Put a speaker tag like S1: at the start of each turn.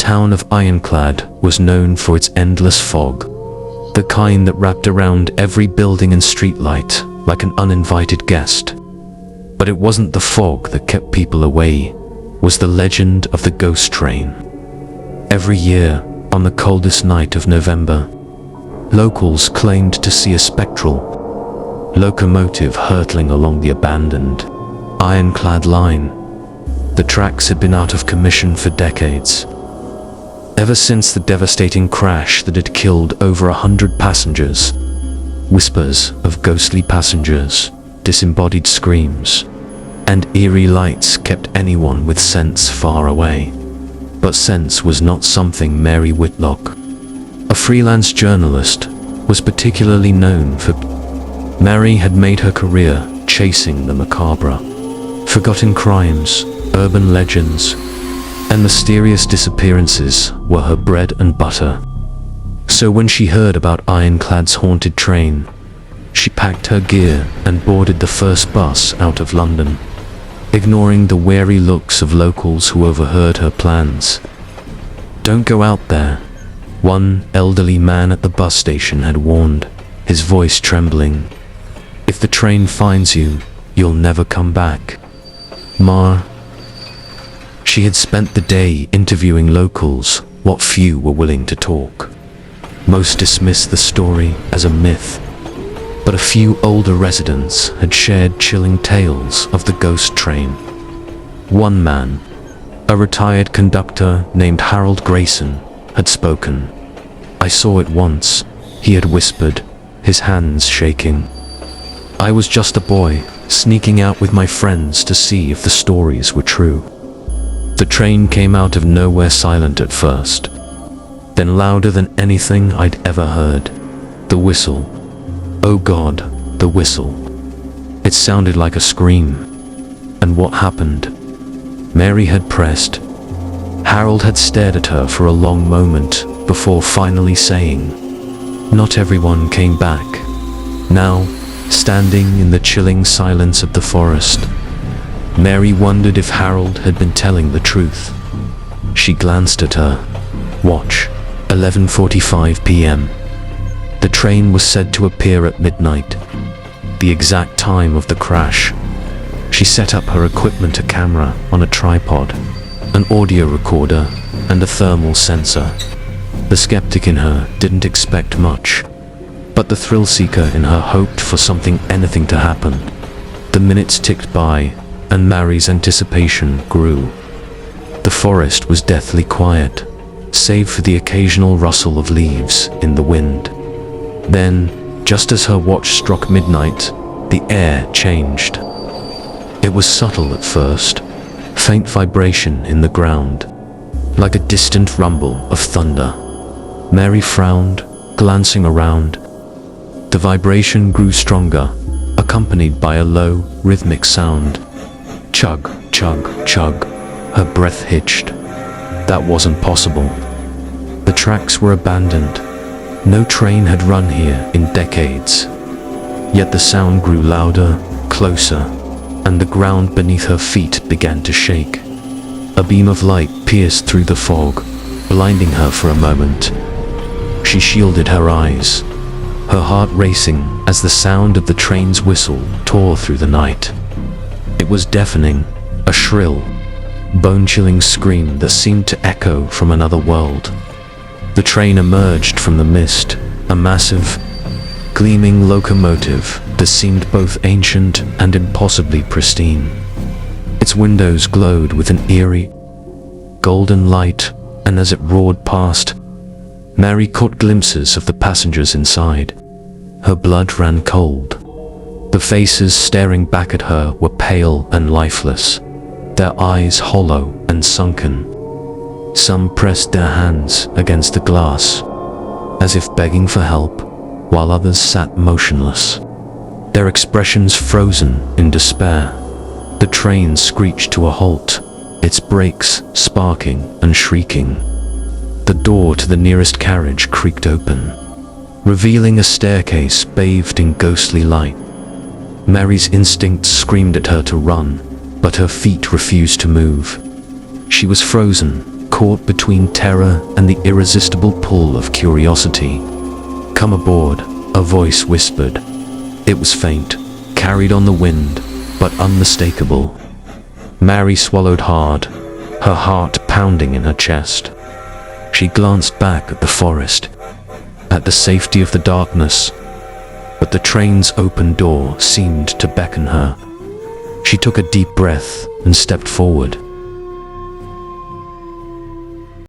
S1: town of Ironclad was known for its endless fog, the kind that wrapped around every building and streetlight like an uninvited guest. But it wasn't the fog that kept people away, it was the legend of the ghost train. Every year, on the coldest night of November, locals claimed to see a spectral locomotive hurtling along the abandoned Ironclad line. The tracks had been out of commission for decades, ever since the devastating crash that had killed over 100 passengers. Whispers of ghostly passengers, disembodied screams, and eerie lights kept anyone with sense far away. But sense was not something Mary Whitlock, a freelance journalist, was particularly known for. Mary had made her career chasing the macabre. Forgotten crimes, urban legends, and mysterious disappearances were her bread and butter. So when she heard about Ironclad's haunted train, she packed her gear and boarded the first bus out of London, ignoring the wary looks of locals who overheard her plans. "Don't go out there," one elderly man at the bus station had warned, his voice trembling. "If the train finds you, you'll never come back." She had spent the day interviewing locals, what few were willing to talk. Most dismissed the story as a myth, but a few older residents had shared chilling tales of the ghost train. One man, a retired conductor named Harold Grayson, had spoken. "I saw it once," he had whispered, his hands shaking. "I was just a boy, sneaking out with my friends to see if the stories were true." The train came out of nowhere, silent at first, then louder than anything I'd ever heard. The whistle. Oh God, the whistle. It sounded like a scream. And what happened? Mary had pressed. Harold had stared at her for a long moment before finally saying, "Not everyone came back." Now, standing in the chilling silence of the forest, Mary wondered if Harold had been telling the truth. She glanced at her watch. 11:45 p.m. The train was said to appear at midnight, the exact time of the crash. She set up her equipment, a camera on a tripod, an audio recorder, and a thermal sensor. The skeptic in her didn't expect much, but the thrill seeker in her hoped for anything to happen. The minutes ticked by, and Mary's anticipation grew. The forest was deathly quiet, save for the occasional rustle of leaves in the wind. Then, just as her watch struck midnight, the air changed. It was subtle at first, faint vibration in the ground, like a distant rumble of thunder. Mary frowned, glancing around. The vibration grew stronger, accompanied by a low, rhythmic sound. Chug, chug, chug. Her breath hitched. That wasn't possible. The tracks were abandoned. No train had run here in decades. Yet the sound grew louder, closer, and the ground beneath her feet began to shake. A beam of light pierced through the fog, blinding her for a moment. She shielded her eyes, her heart racing as the sound of the train's whistle tore through the night. It was deafening, a shrill, bone-chilling scream that seemed to echo from another world. The train emerged from the mist, a massive, gleaming locomotive that seemed both ancient and impossibly pristine. Its windows glowed with an eerie, golden light, and as it roared past, Mary caught glimpses of the passengers inside. Her blood ran cold. The faces staring back at her were pale and lifeless, their eyes hollow and sunken. Some pressed their hands against the glass, as if begging for help, while others sat motionless, their expressions frozen in despair. The train screeched to a halt, its brakes sparking and shrieking. The door to the nearest carriage creaked open, revealing a staircase bathed in ghostly light. Mary's instincts screamed at her to run, but her feet refused to move. She was frozen, caught between terror and the irresistible pull of curiosity. "Come aboard," a voice whispered. It was faint, carried on the wind, but unmistakable. Mary swallowed hard, her heart pounding in her chest. She glanced back at the forest, at the safety of the darkness, but the train's open door seemed to beckon her. She took a deep breath and stepped forward.